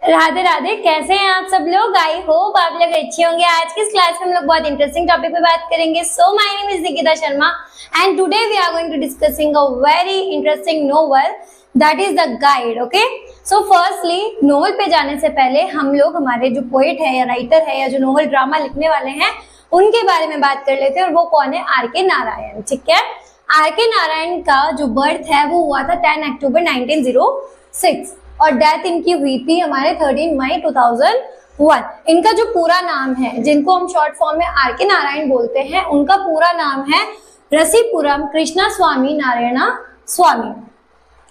राधे राधे। कैसे हैं आप सब लोग? आई होप आप लोग अच्छे होंगे। आज की इस क्लास में हम लोग बहुत इंटरेस्टिंग टॉपिक पे बात करेंगे। So my name is Nikita Sharma and today we are going to discussing a very interesting novel that is the guide. Okay, so firstly novel पे जाने से पहले हम लोग हमारे जो पोएट है या राइटर है या जो नोवेल ड्रामा लिखने वाले हैं उनके बारे में बात कर लेते हैं, और वो कौन है? आर.के. नारायण। ठीक है, आर.के. नारायण का जो बर्थ है वो हुआ था 10 अक्टूबर 1906 और डेथ इनकी हुई थी हमारे 13 मई 2001। इनका जो पूरा नाम है, जिनको हम शॉर्ट फॉर्म में आर.के. नारायण बोलते हैं, उनका पूरा नाम है रसीपुरम कृष्णा स्वामी नारायण स्वामी।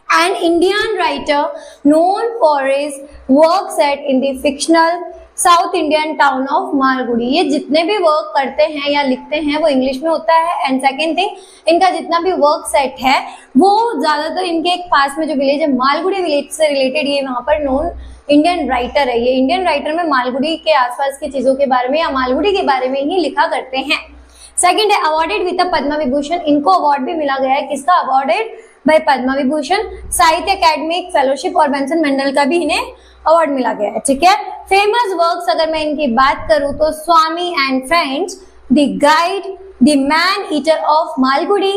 An Indian writer known for his work set in the fictional South Indian town of Malgudi. ये जितने भी वर्क करते हैं या लिखते हैं वो इंग्लिश में होता है। एंड सेकेंड थिंग, इनका जितना भी वर्क सेट है वो ज्यादातर इनके एक पास में जो विलेज है मालगुडी विलेज से रिलेटेड, ये वहां पर नोन इंडियन राइटर है। ये इंडियन राइटर में मालगुडी के आसपास की चीजों के बारे में या मालगुडी के बारे में ही लिखा करते हैं। सेकेंड है अवॉर्डेड विद पद्म विभूषण। इनको अवार्ड भी मिला गया है। किसका? अवॉर्डेड बाय पद्म विभूषण, साहित्य अकेडमिक फेलोशिप और बेंसन मेंडल का भी इन्हें अवार्ड मिला गया है। ठीक है, फेमस वर्क्स अगर मैं इनकी बात करूं तो Swami and friends, the guide, the man eater of Malgudi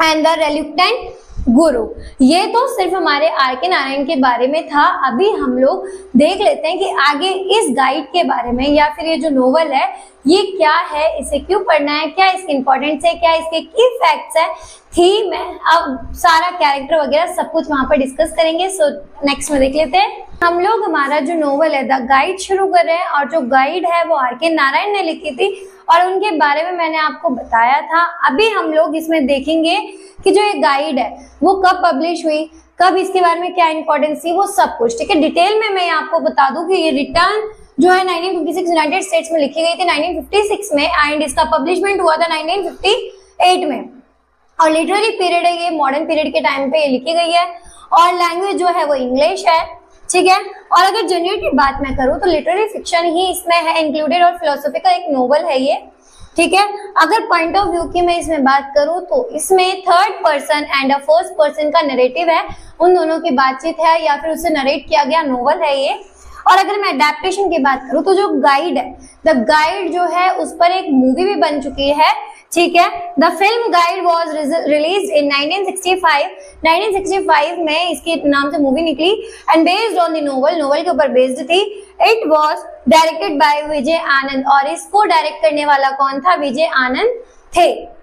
and the reluctant guru. ये तो सिर्फ हमारे आर.के. नारायण के बारे में था। अभी हम लोग देख लेते हैं कि आगे इस गाइड के बारे में या फिर ये जो नोवेल है ये क्या है, इसे क्यों पढ़ना है, क्या इसकी इंपॉर्टेंस है, क्या इसके की फैक्ट्स है, थीम है, अब सारा कैरेक्टर वगैरह सब कुछ वहां पर डिस्कस करेंगे। सो नेक्स्ट में देख लेते हैं। हम लोग हमारा जो नोवेल है द गाइड शुरू कर रहे हैं, और जो गाइड है वो आर.के. नारायण ने लिखी थी और उनके बारे में मैंने आपको बताया था। अभी हम लोग इसमें देखेंगे कि जो ये गाइड है वो कब पब्लिश हुई, कब इसके बारे में क्या इंपॉर्टेंस थी, वो सब कुछ। ठीक है, डिटेल में मैं आपको बता दूं कि ये रिटर्न जो है 1956 यूनाइटेड स्टेट्स में लिखी गई थी 1956 में, एंड इसका पब्लिशमेंट हुआ था 1958 में। और लिटरेरी पीरियड है ये, मॉडर्न पीरियड के टाइम पे ये लिखी गई है, और लैंग्वेज जो है वो इंग्लिश है। ठीक है, और अगर जेन्युइन की बात मैं करूं तो लिटरेरी फिक्शन ही इसमें है इंक्लूडेड, और फिलोसॉफिकल एक नोवेल है ये। ठीक है, अगर पॉइंट ऑफ व्यू की मैं इसमें बात करूं तो इसमें third person and first person का नरेटिव है, उन दोनों की बातचीत है या फिर उससे नरेट किया गया नोवेल है ये। और अगर मैं अडेप्टेशन की बात करूं तो जो गाइड है, द गाइड जो है उस पर एक मूवी भी बन चुकी है। ठीक है, the film guide was release इन 1965 में इसके नाम से मूवी निकली and based on the novel, novel के ऊपर बेस्ड थी। It was directed by Vijay Anand, और इसको डायरेक्ट करने वाला कौन था? विजय आनंद थे।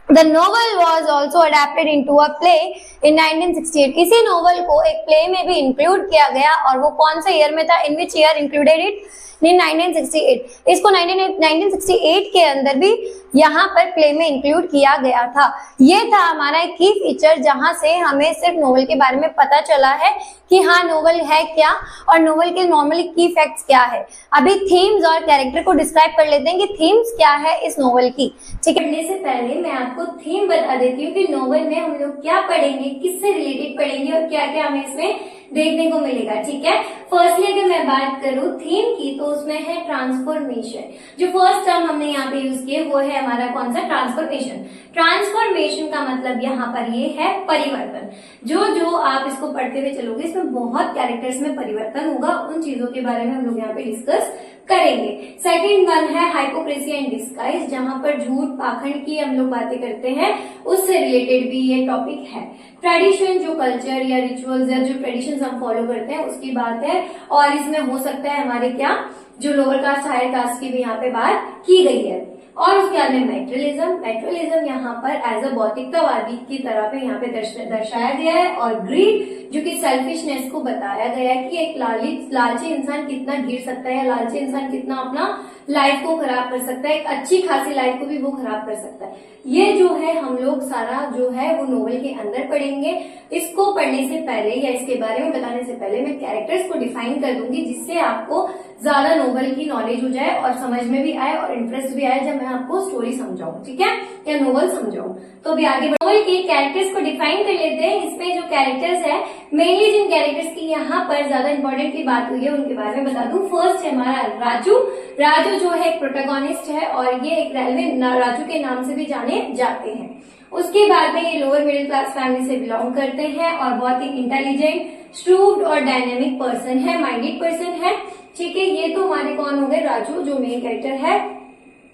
The novel was also adapted into a play in 1968। इसी नोवेल को एक प्ले में भी इंक्लूड किया गया, और वो कौन से ईयर में था? इन विच ईयर इंक्लूडेड इट? इन 1968। इसको 1968 के अंदर भी यहाँ पर प्ले में इंक्लूड किया गया था। ये था हमारा एक की फीचर, जहां से हमें सिर्फ नोवेल के बारे में पता चला है कि हाँ नोवेल है क्या, और नोवेल के नॉर्मली की फैक्ट्स क्या है। अभी थीम्स और कैरेक्टर को डिस्क्राइब कर लेते हैं कि थीम्स क्या है इस नोवेल की। ठीक है, पढ़ने से पहले मैं आपको थीम बता देती हूँ कि नोवेल में हम लोग क्या पढ़ेंगे, किससे रिलेटेड पढ़ेंगे और क्या क्या हमें इसमें देखने को मिलेगा। ठीक है, फर्स्टली अगर मैं बात करूं थीम की तो उसमें है ट्रांसफॉर्मेशन। जो फर्स्ट टर्म हमने यहाँ पे यूज किया वो है हमारा कौन सा? ट्रांसफॉर्मेशन। ट्रांसफॉर्मेशन का मतलब यहाँ पर ये है परिवर्तन। जो जो आप इसको पढ़ते हुए चलोगे इसमें बहुत कैरेक्टर्स में परिवर्तन होगा, उन चीजों के बारे में हम लोग यहाँ पे डिस्कस करेंगे। सेकंड वन है हाइपोक्रेसी एंड डिस्गाइज, जहां पर झूठ पाखंड की हम लोग बातें करते हैं, उससे रिलेटेड भी ये टॉपिक है। ट्रेडिशन, जो कल्चर या रिचुअल्स या जो ट्रेडिशंस हम फॉलो करते हैं उसकी बात है, और इसमें हो सकता है हमारे क्या जो लोअर कास्ट हायर कास्ट की भी यहाँ पे बात की गई है। और उसके बाद में मेटेरियलिज्म यहाँ पर एज अ भौतिकतावादी की तरह पे यहाँ पे दर्शाया गया है, और ग्रीड जो कि सेल्फिशनेस को बताया गया है कि एक लालची इंसान कितना गिर सकता है, लालची इंसान कितना अपना लाइफ को खराब कर सकता है, एक अच्छी खासी लाइफ को भी वो खराब कर सकता है। ये जो है हम लोग सारा जो है वो नोवेल के अंदर पढ़ेंगे। इसको पढ़ने से पहले या इसके बारे में बताने से पहले मैं कैरेक्टर्स को डिफाइन कर दूंगी, जिससे आपको ज्यादा नोवेल की नॉलेज हो जाए और समझ में भी आए और इंटरेस्ट भी आए जब मैं आपको स्टोरी समझाऊं। ठीक है, या नोवेल समझाऊं। तो अभी आगे नोवेल के कैरेक्टर्स को डिफाइन कर लेते हैं। इसमें जो कैरेक्टर्स है, मेनली जिन कैरेक्टर्स की यहाँ पर ज्यादा इंपॉर्टेंट की बात हुई है उनके बारे में बता दूं। फर्स्ट है हमारा राजू। राजू जो है एक प्रोटोगोनिस्ट है और ये एक रेलवे राजू के नाम से भी जाने जाते हैं। उसके बाद में ये लोअर मिडिल क्लास फैमिली से बिलोंग करते हैं और बहुत ही इंटेलिजेंट, स्ट्रूव्ड और डायनेमिक पर्सन है, माइंडेड पर्सन है। ठीक है, ये तो हमारे कौन हो गए, राजू जो मेन कैरेक्टर है।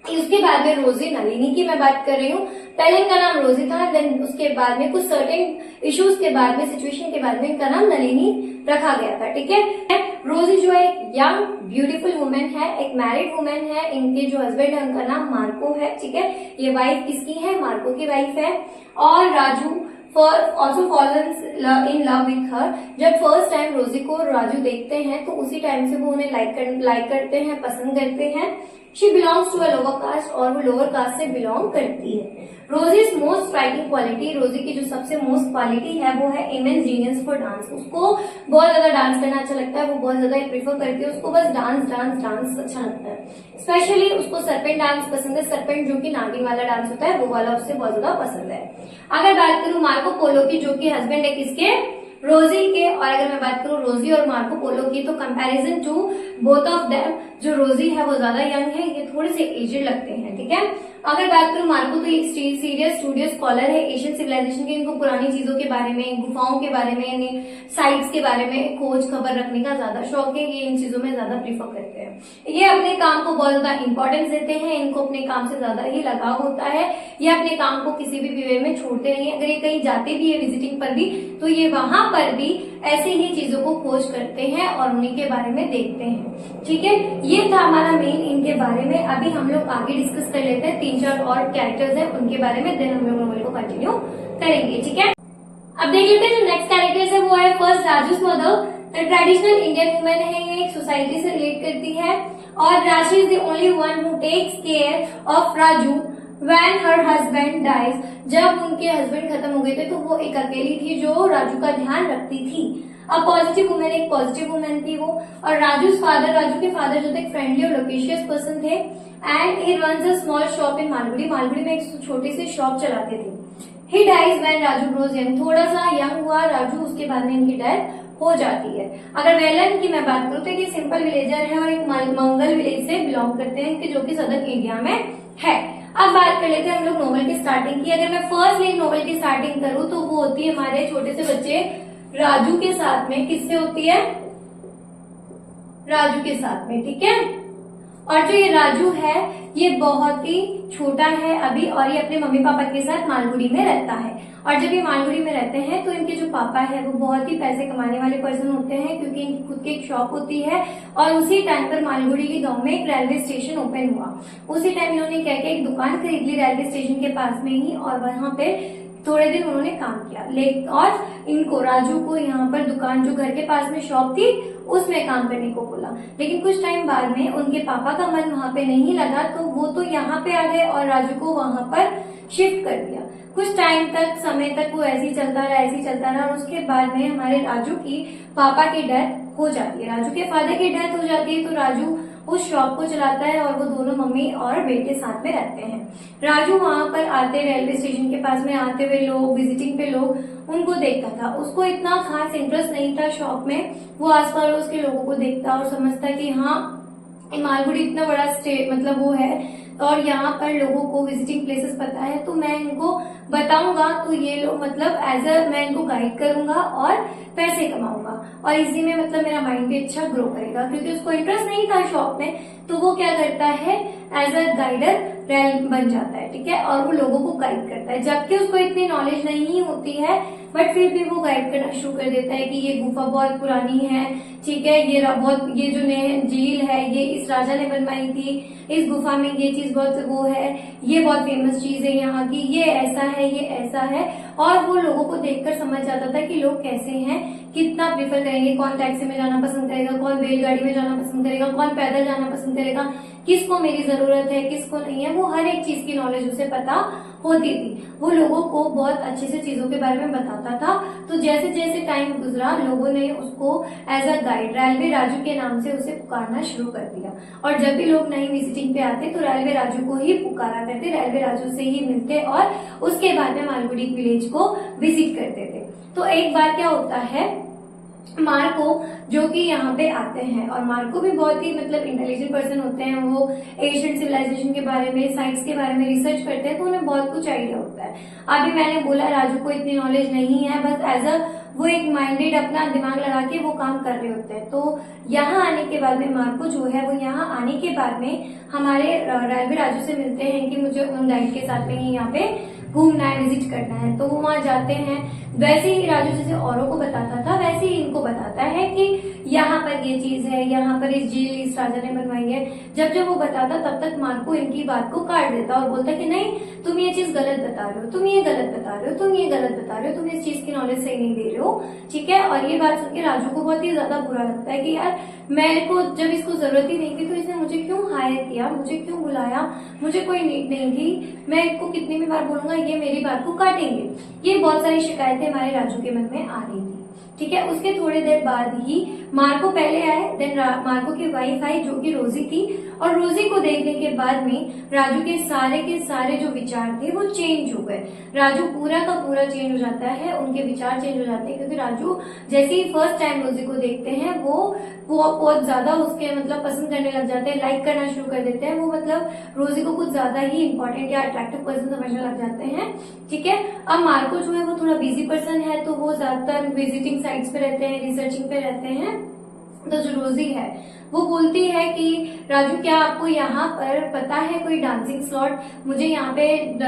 उसके बाद में रोजी, नलिनी की मैं बात कर रही हूँ। पहले इनका नाम रोजी था, देन उसके बाद में कुछ सर्टेन इश्यूज के बाद में, सिचुएशन के बाद में इनका नाम नलिनी रखा गया था। ठीक है, रोजी जो है एक यंग ब्यूटीफुल वुमेन है, एक मैरिड वुमेन है। इनके जो हस्बैंड है उनका नाम मार्को है। ठीक है, ये वाइफ किसकी है, मार्को की वाइफ है। और Raju also falls in love with her. जब फर्स्ट टाइम रोजी को राजू देखते हैं तो उसी टाइम से वो उन्हें लाइक करते हैं, पसंद करते हैं। She belongs to a lower caste, और वो लोअर कास्ट से बिलोंग करती है। रोजीज मोस्ट स्ट्राइकिंग क्वालिटी, रोजी की जो सबसे मोस्ट क्वालिटी है वो है इमेंस जीनियस फॉर डांस। उसको बहुत ज्यादा डांस करना अच्छा लगता है, वो बहुत ज्यादा प्रेफर करती है, उसको बस डांस डांस डांस अच्छा लगता है। स्पेशली उसको सरपेंट डांस पसंद है, सरपेंट जो कि नागिन वाला डांस होता है वो वाला उससे बहुत ज्यादा पसंद है। अगर बात करूं मार्को पोलो की, जो कि हस्बैंड है किसके, रोजी के, और अगर मैं बात करूं रोजी और मार्को पोलो की, तो comparison to both of them, जो रोजी है वो ज्यादा यंग है, ये थोड़े से एजेड लगते हैं। ठीक है, अगर बात करूं मार्को, तो एक सीरियस स्टूडियस स्कॉलर है एशियन सिविलाइजेशन के। इनको पुरानी चीजों के बारे में, गुफाओं के बारे में, साइट्स के बारे में खोज खबर रखने का ज्यादा शौक है, ये इन चीजों में ज्यादा प्रीफर करते हैं। ये अपने काम को बहुत ज्यादा इंपॉर्टेंस देते हैं, इनको अपने काम से ज्यादा ही लगाव होता है। ये अपने काम को किसी भी वे में छोड़ते नहीं है। अगर ये कहीं जाते भी है विजिटिंग पर भी, तो ये वहां पर भी ऐसे ही चीजों को खोज करते हैं और उन्हीं के बारे में देखते हैं। ठीक है, ये था हमारा मेन इनके बारे में। अभी हम लोग आगे डिस्कस कर लेते हैं 3-4 और कैरेक्टर्स हैं उनके बारे में, देन हम लोग नॉवेल को कंटिन्यू करेंगे। ठीक है, अब देख लेते हैं जो नेक्स्ट कैरेक्टर्स है वो है फर्स्ट राजू's मदर। ट्रेडिशनल इंडियन वुमेन है, ये एक सोसाइटी से रिलेट करती है, और Rashi is the only one who takes care of Raju when her husband dies. जब उनके हस्बैंड खत्म हो गए थे तो वो एक अकेली थी जो राजू का ध्यान रखती थी। अब पॉजिटिव वुमेन, एक पॉजिटिव वुमेन थी वो। और राजू के फादर जो थे एक फ्रेंडली और लोकेशियस पर्सन थे, and he runs a small shop in Malgudi. Malgudi में एक छोटी सी शॉप चलाते थे। He dies when Raju grows young, थोड़ा सा यंग हुआ राजू, उसके बाद में इनकी डेथ हो जाती है। अगर वेलन की मैं बात करूँ तो ये सिंपल विलेजर है और एक मंगल विलेज से बिलोंग करते हैं, कि जो कि सदर्न इंडिया में है। अब बात कर लेते हैं हम लोग नोवेल की स्टार्टिंग की। अगर मैं फर्स्ट लेग नोवेल की स्टार्टिंग करूँ तो वो होती है हमारे छोटे से बच्चे राजू के साथ में। किससे होती है, राजू के साथ में। ठीक है, और जो ये राजू है ये बहुत ही छोटा है अभी, और ये अपने मम्मी पापा के साथ मालगुड़ी में रहता है। और जब ये मालगुड़ी में रहते हैं तो इनके जो पापा है वो बहुत ही पैसे कमाने वाले पर्सन होते हैं, क्योंकि इनकी खुद की एक शॉप होती है। और उसी टाइम पर मालगुड़ी के गांव में एक रेलवे स्टेशन ओपन हुआ। उसी टाइम इन्होंने क्या किया, एक दुकान खरीद ली रेलवे स्टेशन के पास में ही, और वहां पे थोड़े दिन उन्होंने काम किया। और इनको राजू को यहाँ पर दुकान जो घर के पास में शॉप थी उसमें काम करने को बोला। लेकिन कुछ टाइम बाद में उनके पापा का मन वहां पे नहीं लगा, तो वो तो यहाँ पे आ गए और राजू को वहां पर शिफ्ट कर दिया। कुछ टाइम तक, समय तक वो ऐसे ही चलता रहा, और उसके बाद में हमारे राजू की पापा की डेथ हो जाती है। राजू के फादर की डेथ हो जाती है, तो राजू उस शॉप को चलाता है और वो दोनों मम्मी और बेटे साथ में रहते हैं। राजू वहां पर आते, रेलवे स्टेशन के पास में आते हुए लोग, विजिटिंग पे लोग उनको देखता था। उसको इतना खास इंटरेस्ट नहीं था शॉप में। वो आस पड़ोस के लोगों को देखता और समझता कि हाँ मालगुड़ी इतना बड़ा स्टेट, मतलब वो है, और यहाँ पर लोगों को विजिटिंग प्लेसेस पता है, तो मैं इनको बताऊंगा तो ये लोग मतलब मैं इनको गाइड करूंगा और पैसे कमाऊंगा, और इसी में मतलब मेरा माइंड भी अच्छा ग्रो करेगा। क्योंकि उसको इंटरेस्ट नहीं था शॉप में, तो वो क्या करता है, एज अ गाइडर बन जाता है। ठीक है, और वो लोगों को गाइड करता है, जबकि उसको इतनी नॉलेज नहीं होती है, बट फिर भी वो गाइड करना शुरू कर देता है कि ये गुफा बहुत पुरानी है। ठीक है, ये जो झील है ये इस राजा ने बनवाई थी, इस गुफा में ये चीज बहुत वो है, ये बहुत फेमस चीज है यहाँ की, ये ऐसा है, ये ऐसा है। और वो लोगों को देखकर समझ जाता था कि लोग कैसे हैं, कितना प्रेफर करेंगे, कौन टैक्सी में जाना पसंद करेगा, कौन रेलगाड़ी में जाना पसंद करेगा, कौन पैदल जाना पसंद करेगा, किसको मेरी जरूरत है, किसको नहीं है। वो हर एक चीज की नॉलेज उसे पता होती थी। वो लोगों को बहुत अच्छे से चीजों के बारे में बताता था। तो जैसे जैसे टाइम गुजरा, लोगों ने उसको as a guide railway Raju के नाम से उसे पुकारना शुरू कर दिया। और जब भी लोग नई विजिटिंग पे आते तो रेलवे राजू को ही पुकारा करते, रेलवे राजू से ही मिलते और उसके बाद में मालगुड़ी विलेज को विजिट करते थे। तो एक बार क्या होता है, मार्को जो कि यहाँ पे आते हैं, और मार्को भी बहुत ही मतलब इंटेलिजेंट पर्सन होते हैं। वो एशियन सिविलाइजेशन के बारे में, साइंस के बारे में रिसर्च करते हैं, तो उन्हें बहुत कुछ आइडिया होता है। अभी मैंने बोला राजू को इतनी नॉलेज नहीं है, बस एज अ वो एक माइंडेड अपना दिमाग लगा के वो काम कर रहे होते हैं। तो यहाँ आने के बाद में मार्को जो है वो यहाँ आने के बाद में हमारे रेलवे राजू से मिलते हैं कि मुझे उन गाइड के साथ में ही यहाँ पे घूमना है, विजिट करना है। तो वो वहां जाते हैं। वैसे ही राजू जैसे औरों को बताता था वैसे ही इनको बताता है कि यहाँ पर ये चीज है, यहाँ पर इस झील इस राजा ने बनवाई है। जब जब वो बताता तब तक मार्को इनकी बात को काट देता और बोलता कि नहीं, तुम ये चीज गलत बता रहे हो, तुम ये गलत बता रहे हो, तुम ये गलत बता रहे हो, तुम इस चीज की नॉलेज सही नहीं दे रहे हो, ठीक है। और ये बात सुन के राजू को बहुत ही ज्यादा बुरा लगता है कि यार मेरे को जब इसको जरूरत ही नहीं थी तो इसने मुझे क्यों हायर किया, मुझे क्यों बुलाया, मुझे कोई नीड नहीं थी, मैं इसको कितनी भी बार बोलूंगा ये मेरी बात को काटेंगे। ये बहुत सारी शिकायतें हमारे राजू के मन में आ रही थी, ठीक है। उसके थोड़ी देर बाद ही मार्को पहले आए, देन मार्को की वाइफ आई जो कि रोजी थी। और रोजी को देखने के बाद में राजू के सारे जो विचार थे वो चेंज हो गए। राजू पूरा का पूरा चेंज हो जाता है, उनके विचार चेंज हो जाते हैं, क्योंकि राजू जैसे ही फर्स्ट टाइम रोजी को देखते हैं वो बहुत ज्यादा उसके मतलब पसंद करने लग जाते हैं, लाइक करना शुरू कर देते हैं। वो मतलब रोजी को कुछ ज्यादा ही इंपॉर्टेंट या अट्रैक्टिव पर्सन समझने लग जाते हैं, ठीक है। अब मार्को जो है वो थोड़ा बिजी पर्सन है, तो वो ज्यादातर विजिटिंग साइट्स पे रहते हैं, रिसर्चिंग पे रहते हैं। तो जो रोजी है वो बोलती है कि राजू क्या आपको यहाँ पर पता है कोई डांसिंग स्लॉट, मुझे यहाँ पे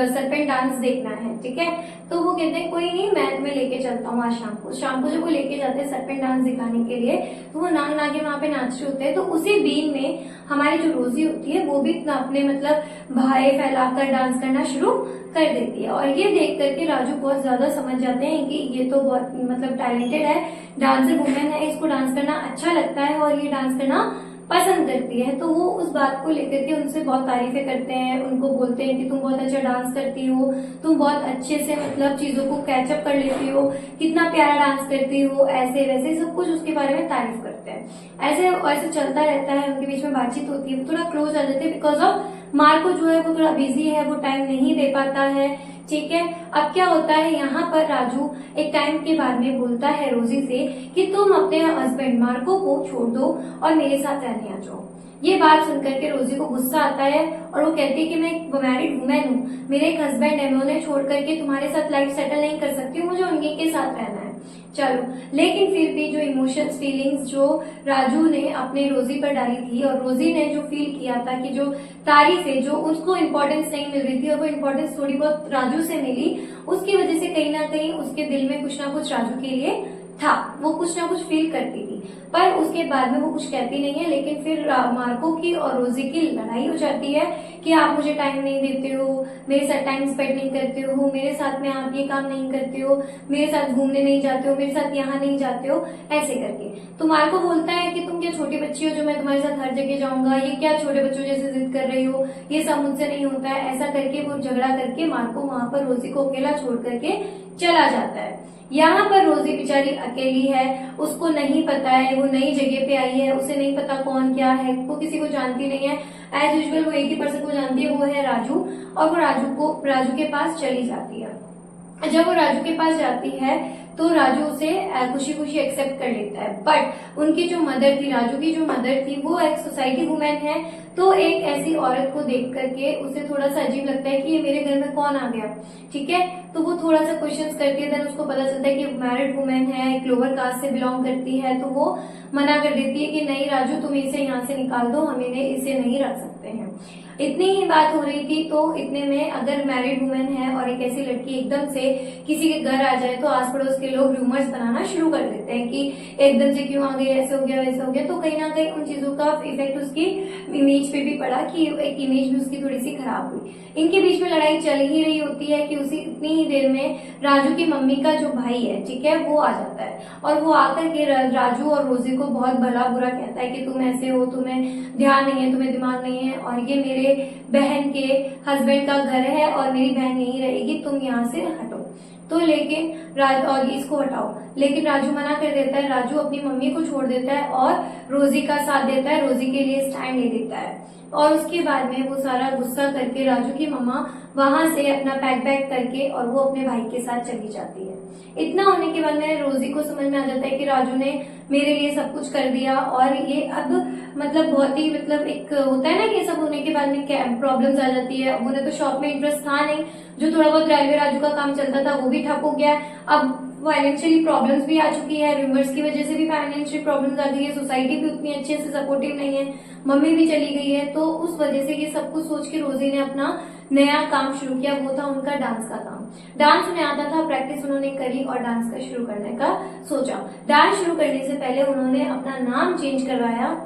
सरपेंट डांस देखना है, ठीक है। तो वो कहते हैं कोई नहीं, मैं तुम्हें लेके चलता हूँ आज शाम को जब वो लेके जाते हैं सरपेंट डांस दिखाने के लिए, तो वो नाग नागे वहां पे नाच रहे होते हैं। तो उसी बीन में हमारी जो रोजी होती है वो भी अपने मतलब भाई फैलाकर डांस करना शुरू कर देती है। और ये देख करके राजू बहुत ज्यादा समझ जाते हैं कि ये तो बहुत मतलब टैलेंटेड है, डांसर वुमेन है, इसको डांस करना अच्छा लगता है और ये डांस करना पसंद करती है। तो वो उस बात को लेकर के उनसे बहुत तारीफें करते हैं, उनको बोलते हैं कि तुम बहुत अच्छा डांस करती हो, तुम बहुत अच्छे से मतलब चीजों को कैचअप कर लेती हो, कितना प्यारा डांस करती हो, ऐसे वैसे सब कुछ उसके बारे में तारीफ करते हैं। ऐसे चलता रहता है, उनके बीच में बातचीत होती है, थोड़ा क्लोज आ जाते हैं। बिकॉज ऑफ मार्को जो है वो थोड़ा बिजी है, वो टाइम नहीं दे पाता है, ठीक है। अब क्या होता है यहाँ पर राजू एक टाइम के बाद में बोलता है रोजी से कि तुम अपने हस्बैंड मार्को को छोड़ दो और मेरे साथ रहने आ जाओ। ये बात सुनकर के रोजी को गुस्सा आता है और वो कहती है कि मैं एक मैरिड वुमेन हूँ, मेरे एक हस्बैंड है, मैं उन्हें छोड़ करके तुम्हारे साथ लाइफ सेटल नहीं कर सकती हूँ, मुझे उन्हीं के साथ रहना है। चलो, लेकिन फिर भी जो इमोशंस फीलिंग्स जो राजू ने अपने रोजी पर डाली थी और रोजी ने जो फील किया था कि जो तारीफ है जो उसको इम्पोर्टेंस नहीं मिल रही थी और वो इम्पोर्टेंस थोड़ी बहुत राजू से मिली, उसकी वजह से कहीं ना कहीं उसके दिल में कुछ ना कुछ राजू के लिए था, वो कुछ ना कुछ फील करती थी। पर उसके बाद में वो कुछ कहती नहीं है। लेकिन फिर मार्को की और रोजी की लड़ाई हो जाती है कि आप मुझे टाइम नहीं देते हो, मेरे साथ टाइम स्पेंड नहीं करते हो, मेरे साथ में आप ये काम नहीं करते हो, मेरे साथ घूमने नहीं जाते हो, मेरे साथ यहाँ नहीं जाते हो, ऐसे करके। तो मार्को बोलता है कि तुम क्या छोटी बच्ची हो जो मैं तुम्हारे साथ हर जगह जाऊंगा, ये क्या छोटे बच्चों जैसे जिद कर रही हो, ये सब मुझसे नहीं होता है। ऐसा करके वो झगड़ा करके मार्को वहां पर रोजी को अकेला छोड़ करके चला जाता है। यहाँ पर रोजी बेचारी अकेली है, उसको नहीं पता है, वो नई जगह पे आई है, उसे नहीं पता कौन क्या है, वो किसी को जानती नहीं है। एज यूजुअल वो एक ही पर्सन को जानती है, वो है राजू। और वो राजू के पास चली जाती है। जब वो राजू के पास जाती है तो राजू उसे खुशी खुशी एक्सेप्ट कर लेता है। बट उनकी जो मदर थी, राजू की जो मदर थी, वो एक सोसाइटी वुमेन है। तो एक ऐसी औरत को देख करके उसे थोड़ा सा अजीब लगता है कि ये मेरे घर में कौन आ गया, ठीक है। तो वो थोड़ा सा क्वेश्चंस करती है। देन उसको पता चलता है कि मैरिड वुमेन है, एक लोअर कास्ट से बिलोंग करती है। तो वो मना कर देती है कि नहीं राजू, तुम इसे यहाँ से निकाल दो, हम इसे नहीं रख सकते हैं। इतनी ही बात हो रही थी। तो इतने में अगर मैरिड वुमेन है और एक ऐसी लड़की एकदम से किसी के घर आ जाए तो आस पड़ोस के लोग रूमर्स बनाना शुरू कर देते हैं कि एकदम से क्यों आ गई, ऐसे हो गया वैसे हो गया। तो कहीं ना कहीं उन चीजों का इफेक्ट उसकी इमेज पे भी पड़ा कि एक इमेज भी उसकी थोड़ी सी खराब हुई। इनके बीच में लड़ाई चल ही रही होती है कि उसी इतनी ही देर में राजू की मम्मी का जो भाई है, ठीक है, वो आ जाता है। और वो आकर के राजू और रोजी को बहुत भला बुरा कहता है कि तुम ऐसे हो, तुम्हें ध्यान नहीं है, तुम्हें दिमाग नहीं है, और ये मेरे बहन के हस्बैंड का घर है और मेरी बहन यहीं रहेगी, तुम यहाँ से हटो। तो लेकिन और इसको हटाओ, लेकिन राजू मना कर देता है। राजू अपनी मम्मी को छोड़ देता है और रोजी का साथ देता है, रोजी के लिए स्टैंड ले देता है। और उसके बाद में वो सारा गुस्सा करके राजू की मम्मा वहां से अपना पैक करके और वो अपने भाई के साथ चली जाती है। इतना होने के बाद में रोजी को समझ में आ जाता है कि राजू ने मेरे लिए सब कुछ कर दिया और ये अब मतलब बहुत ही मतलब एक होता है ना कि सब होने के बाद में क्या प्रॉब्लम्स आ जाती है। उन्हें तो शॉप में इंटरेस्ट था नहीं, जो थोड़ा बहुत रेलवे राजू का काम चलता था वो भी ठप हो गया। अब फाइनेंशियली प्रॉब्लम्स भी आ चुकी है, रूमर्स की वजह से भी फाइनेंशियल प्रॉब्लम्स आ गई है, सोसाइटी भी उतनी अच्छे से सपोर्टिव नहीं है, मम्मी भी चली गई है, तो उस वजह से ये सब कुछ सोच के रोजी ने अपना नया काम शुरू किया, वो था उनका डांस का काम। डांस उन्हें आता था, प्रैक्टिस उन्होंने करी और डांस का शुरू करने का सोचा। डांस शुरू करने से पहले उन्होंने अपना नाम चेंज करवाया,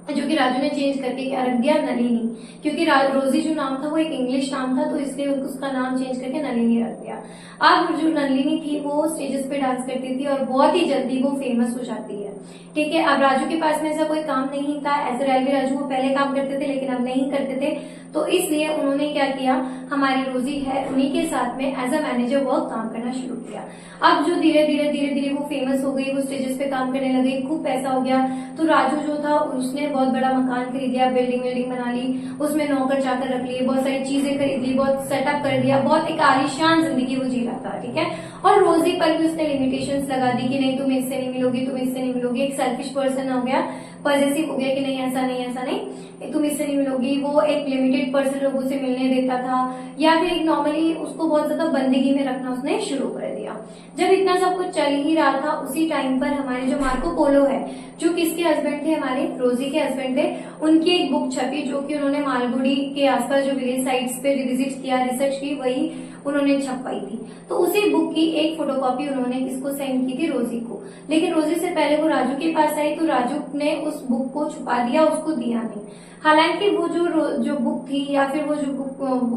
जो कि राजू ने चेंज करके क्या रख दिया, नलिनी, क्योंकि रोजी जो नाम था वो एक इंग्लिश नाम था, तो इसलिए उसका नाम चेंज करके नलिनी रख दिया। अब जो नलिनी थी वो स्टेजेस पे डांस करती थी और बहुत ही जल्दी वो फेमस हो जाती है, ठीक है। अब राजू के पास में ऐसा कोई काम नहीं था, ऐसे रेलवे राजू वो पहले काम करते थे लेकिन अब नहीं करते थे, तो इसलिए उन्होंने क्या किया, हमारी रोजी है उन्हीं के साथ में एज अ मैनेजर वर्क काम करना शुरू किया। अब जो धीरे धीरे वो फेमस हो गई, वो स्टेजेस पे काम करने लगी, खूब पैसा हो गया, तो राजू जो था उसने बहुत बड़ा मकान खरीद लिया, बिल्डिंग बना ली, उसमें नौकर चाकर रख लिए, बहुत सारी चीजें खरीद ली, बहुत सेटअप कर दिया, बहुत एक आलीशान जिंदगी वो जी रहा था, ठीक है। और रोजी पर भी उसने लिमिटेशंस लगा दी कि नहीं तुम इससे नहीं मिलोगी, तुम इससे नहीं मिलोगी, एक सेल्फिश पर्सन हो गया, पॉजिटिव हो गया कि नहीं ऐसा नहीं तुम इससे नहीं मिलोगी। वो एक लिमिटेड पर्सन लोगों से मिलने देता था, या फिर एक नॉर्मली उसको बहुत ज्यादा बंदगी में रखना उसने शुरू कर दिया। जब इतना सब कुछ चल ही रहा था, उसी टाइम पर हमारे जो मार्को पोलो है, जो किसके हस्बैंड थे, हमारे रोजी के हस्बैंड थे, उनकी एक बुक छपी, जो कि उन्होंने मालगुड़ी के आसपास जो विलेज साइट्स पे विजिट किया, रिसर्च की, वही उन्होंने छपवाई थी। तो उसी बुक की एक फोटोकॉपी उन्होंने किसको सेंड की थी, रोजी को। लेकिन रोजी से पहले वो राजू के पास आई, तो राजू ने उस बुक को छुपा दिया, उसको दिया नहीं। हालांकि वो जो बुक थी, या फिर वो जो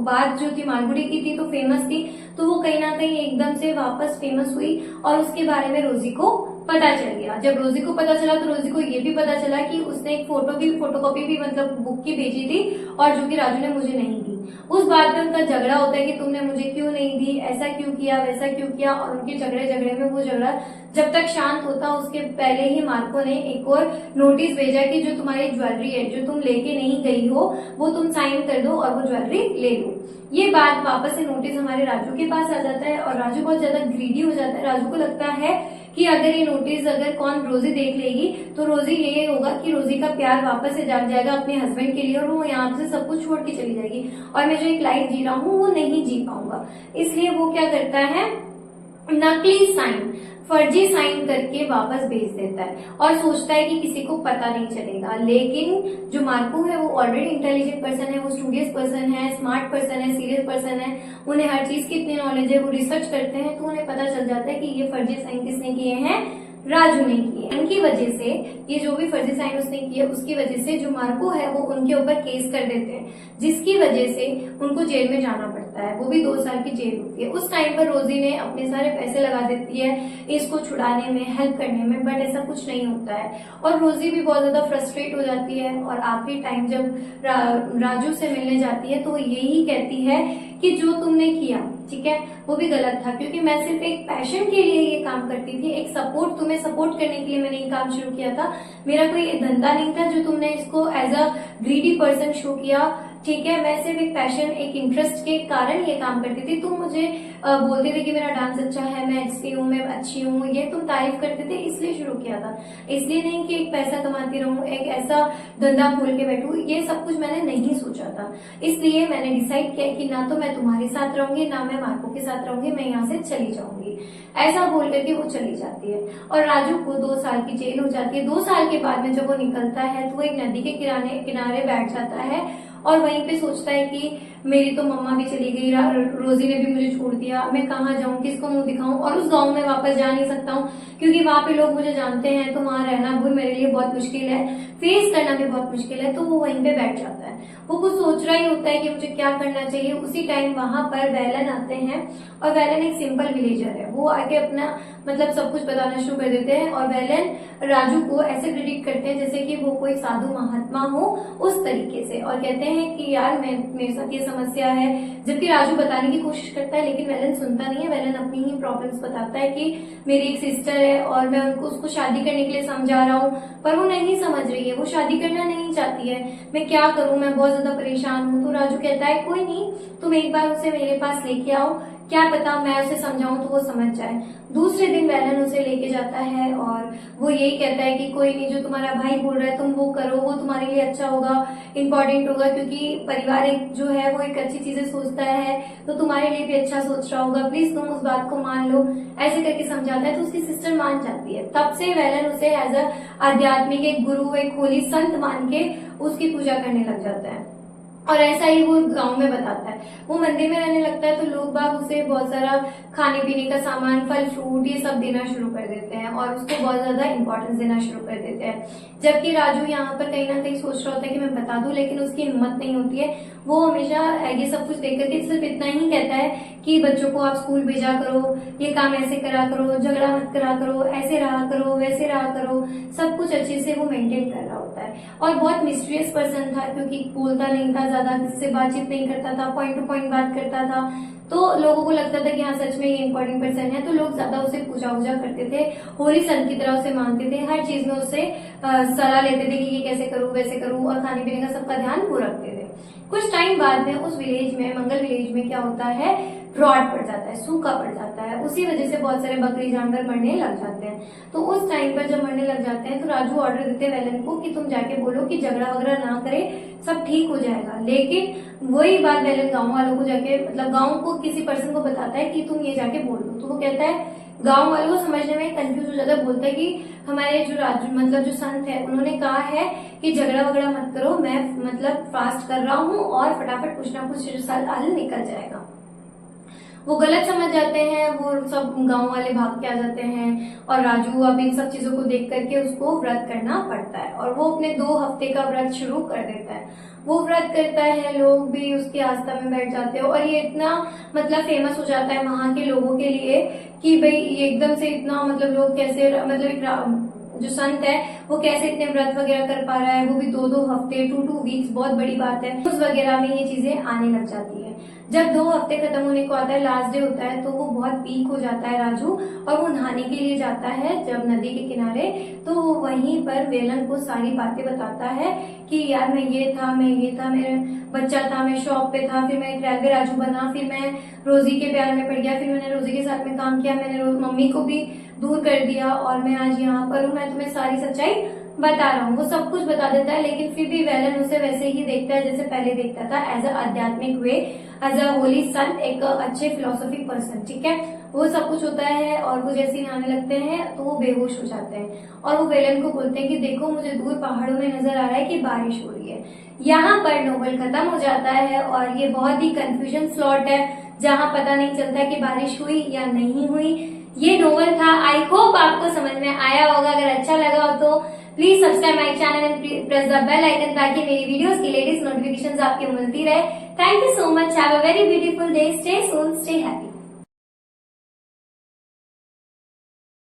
बात जो थी मालगुड़ी की थी, तो फेमस थी, तो वो कहीं ना कहीं एकदम से वापस फेमस हुई और उसके बारे में रोजी को पता चल गया। जब रोजी को पता चला तो रोजी को ये भी पता चला कि उसने एक फोटोकॉपी भी मतलब बुक की भेजी थी, और जो कि राजू ने मुझे नहीं दी। उस बात पे उनका झगड़ा होता है कि तुमने मुझे क्यों नहीं दी, ऐसा क्यों किया, वैसा क्यों किया, और उनके झगड़े में वो झगड़ा जब तक शांत होता, उसके पहले ही मार्को ने एक और नोटिस भेजा कि जो तुम्हारी ज्वेलरी है, जो तुम लेके नहीं गई हो, वो तुम साइन कर दो और वो ज्वेलरी ले लो। ये बात वापस से नोटिस हमारे राजू के पास आ जाता है, और राजू बहुत ज्यादा ग्रीडी हो जाता है। राजू को लगता है कि अगर ये नोटिस अगर कौन रोजी देख लेगी, तो रोजी ये होगा कि रोजी का प्यार वापस से जाग जाएगा अपने हस्बैंड के लिए, और वो यहाँ से सब कुछ छोड़ के चली जाएगी, और मैं जो एक लाइफ जी रहा हूँ वो नहीं जी पाऊंगा। इसलिए वो क्या करता है, नकली साइन, फर्जी साइन करके वापस भेज देता है, और सोचता है कि किसी को पता नहीं चलेगा। लेकिन जो मार्को है वो ऑलरेडी इंटेलिजेंट पर्सन है, वो स्टूडियस पर्सन है, स्मार्ट पर्सन है, सीरियस पर्सन है, उन्हें हर चीज की इतनी नॉलेज है, वो रिसर्च करते हैं, तो उन्हें पता चल जाता है कि ये फर्जी साइन किसने किए हैं, राजू ने किए। उनकी वजह से ये जो भी फर्जी साइन उसने किए, उसकी वजह से जो मार्को है वो उनके ऊपर केस कर देते हैं, जिसकी वजह से उनको जेल में जाना पड़ता है, वो भी 2 साल की जेल होती है। उस टाइम पर रोजी ने अपने सारे पैसे लगा देती है इसको छुड़ाने में, हेल्प करने में, बट ऐसा कुछ नहीं होता है, और रोजी भी बहुत ज्यादा फ्रस्ट्रेट हो जाती है। और आखिरी टाइम जब राजू से मिलने जाती है, तो वो यही कहती है कि जो तुमने किया, ठीक है, वो भी गलत था, क्योंकि मैं सिर्फ एक पैशन के लिए ये काम करती थी, एक सपोर्ट, तुम्हें सपोर्ट करने के लिए मैंने ये काम शुरू किया था, मेरा कोई धंधा नहीं था जो तुमने इसको as a greedy person show किया, ठीक है। मैं सिर्फ एक पैशन, एक इंटरेस्ट के कारण ये काम करती थी। तुम मुझे बोलते थे कि मेरा डांस अच्छा है, मैं अच्छी हूँ, मैं अच्छी हूँ, ये तुम तारीफ करते थे, इसलिए शुरू किया था, इसलिए नहीं कि एक पैसा कमाती रहूं, एक ऐसा धंधा खोल के बैठूं, ये सब कुछ मैंने नहीं सोचा था। इसलिए मैंने डिसाइड किया कि ना तो मैं तुम्हारे साथ रहूंगी, ना मैं मार्को के साथ रहूंगी, मैं यहाँ से चली जाऊंगी। ऐसा बोल करके वो चली जाती है, और राजू को 2 साल की जेल हो जाती है। 2 साल के बाद में जब वो निकलता है, तो वो एक नदी के किनारे बैठ जाता है, और वहीं पे सोचता है कि मेरी तो मम्मा भी चली गई, रोजी ने भी मुझे छोड़ दिया, मैं कहाँ जाऊं, किसको मुंह दिखाऊं, और उस गांव में वापस जा नहीं सकता हूँ, क्योंकि वहां पे लोग मुझे जानते हैं, तो वहां रहना भी मेरे लिए बहुत मुश्किल है, फेस करना भी बहुत मुश्किल है। तो वो वहीं पे बैठ जाता है, वो कुछ सोच रहा ही होता है कि मुझे क्या करना चाहिए। उसी टाइम वहां पर वैलन आते हैं, और वैलन एक सिंपल विलेजर है, वो आके अपना मतलब सब कुछ बताना शुरू कर देते हैं, और वैलन राजू को ऐसे प्रेडिक्ट करते हैं जैसे कि वो कोई साधु महात्मा हो, उस तरीके से, और कहते हैं कि यार मेरे साथ ये समस्या है। जबकि राजू बताने की कोशिश करता है, लेकिन वैलन सुनता नहीं है। वैलन अपनी ही प्रॉब्लम्स बताता है कि मेरी एक सिस्टर है, और मैं उसको शादी करने के लिए समझा रहा हूँ, पर वो नहीं समझ रही है, वो शादी करना नहीं चाहती है, मैं क्या करूं, मैं बहुत ज्यादा परेशान हूँ। तो राजू कहता है कोई नहीं, तुम एक बार उसे मेरे पास लेके आओ, क्या पता मैं उसे समझाऊं तो वो समझ जाए। दूसरे दिन वेलन उसे लेके जाता है और वो यही कहता है कि कोई नहीं, जो तुम्हारा भाई बोल रहा है तुम वो करो, वो तुम्हारे लिए अच्छा होगा, इम्पोर्टेंट होगा, क्योंकि परिवार एक जो है वो एक अच्छी चीजें सोचता है तो तुम्हारे लिए भी अच्छा सोच रहा होगा, प्लीज तुम उस बात को मान लो, ऐसे करके समझाता है। तो उसकी सिस्टर मान जाती है। तब से वेलन उसे एज अ आध्यात्मिक एक गुरु, एक होली संत मान के उसकी पूजा करने लग जाता है। और ऐसा ही वो गांव में बताता है। वो मंदिर में रहने लगता है तो लोग बाग उसे बहुत सारा खाने पीने का सामान, फल फ्रूट ये सब देना शुरू कर देते हैं और उसको बहुत ज्यादा इंपॉर्टेंस देना शुरू कर देते हैं। जबकि राजू यहाँ पर कहीं ना कहीं सोच रहा होता है कि मैं बता दूं, लेकिन उसकी हिम्मत नहीं होती है। वो हमेशा ये सब कुछ देख करके सिर्फ इतना ही कहता है कि बच्चों को आप स्कूल भेजा करो, ये काम ऐसे करा करो, झगड़ा मत करा करो, ऐसे रहा करो, वैसे रहा करो, सब कुछ अच्छे से वो मेंटेन कर रहा होता है। और बहुत मिस्टीरियस पर्सन था, क्योंकि बोलता नहीं था, ज्यादा किसी से बातचीत नहीं करता था, पॉइंट टू पॉइंट बात करता था। तो लोगों को लगता था कि हाँ सच में ये इंपॉर्टेंट पर्सन है, तो लोग ज्यादा उसे पूजा वूजा करते थे, होली संत की तरह उसे मानते थे, हर चीज में उससे सलाह लेते थे कि ये कैसे करूं वैसे करूं, और खाने पीने का सबका ध्यान वो रखते थे। कुछ टाइम बाद में उस विलेज में, मंगल विलेज में क्या होता है, ड्रॉट पड़ जाता है, सूखा पड़ जाता है। उसी वजह से बहुत सारे बकरी जानवर मरने लग जाते हैं। तो उस टाइम पर जब मरने लग जाते हैं तो राजू ऑर्डर देते हैं वेलन को कि तुम जाके बोलो कि झगड़ा वगैरह ना करे, सब ठीक हो जाएगा। लेकिन वही बात वेलन गांव वालों को जाके, मतलब गांव को किसी पर्सन को बताता है कि तुम ये जाके बोल दो। तो वो कहता है, गांव वालों को समझने में कंफ्यूज हो जाता है, बोलता है कि हमारे जो राजू मतलब जो संत है उन्होंने कहा है कि झगड़ा वगड़ा मत करो, मैं मतलब फास्ट कर रहा हूँ और फटाफट कुछ ना कुछ हल निकल जाएगा। वो गलत समझ जाते हैं, वो सब गांव वाले भाग के आ जाते हैं और राजू अब इन सब चीजों को देख करके उसको व्रत करना पड़ता है और वो अपने 2 हफ्ते का व्रत शुरू कर देता है। वो व्रत करता है, लोग भी उसकी आस्था में बैठ जाते हैं और ये इतना मतलब फेमस हो जाता है वहां के लोगों के लिए कि भाई ये एकदम से इतना मतलब लोग कैसे, मतलब जो संत है वो कैसे इतने व्रत वगैरह कर पा रहा है, वो भी 2-2 हफ्ते, 2 वीक्स, बहुत बड़ी बात है। उस वगैरह में ये चीजें आने लग जाती है। जब 2 हफ्ते खत्म होने को आता है, लास्ट डे होता है, तो वो बहुत वीक हो जाता है राजू और वो नहाने के लिए जाता है जब नदी के किनारे। तो वहीं पर वेलन को सारी बातें बताता है कि यार मैं ये था, मेरा बच्चा था, मैं शॉप पे था, फिर मैं एक रेलवे राजू बना, फिर मैं रोजी के प्यार में पड़ गया, फिर मैंने रोजी के साथ में काम किया, मैंने मम्मी को भी दूर कर दिया और मैं आज यहाँ पर हूँ, मैं तुम्हें सारी सच्चाई बता रहा हूँ। वो सब कुछ बता देता है, लेकिन फिर भी वेलन उसे वैसे ही देखता है जैसे पहले देखता था, एज अ आध्यात्मिक वे, एज अ होली संत, एक अच्छे फिलोसफी पर्सन। ठीक है, वो सब कुछ होता है और वो जैसे ही नहाने लगते हैं तो वो बेहोश हो जाते हैं और वो वेलन को बोलते हैं कि देखो मुझे दूर पहाड़ों में नजर आ रहा है कि बारिश हो रही है। यहाँ पर नोवेल खत्म हो जाता है और ये बहुत ही कंफ्यूजन स्लॉट है जहाँ पता नहीं चलता कि बारिश हुई या नहीं हुई। ये नोवेल था, आई होप आपको समझ में आया होगा। अगर अच्छा लगा हो तो please subscribe my channel and press the bell icon ताकि मेरी वीडियोस की लेटेस्ट नोटिफिकेशंस आपको मिलती रहे। Thank you so much, have a very beautiful day, stay soon, stay happy.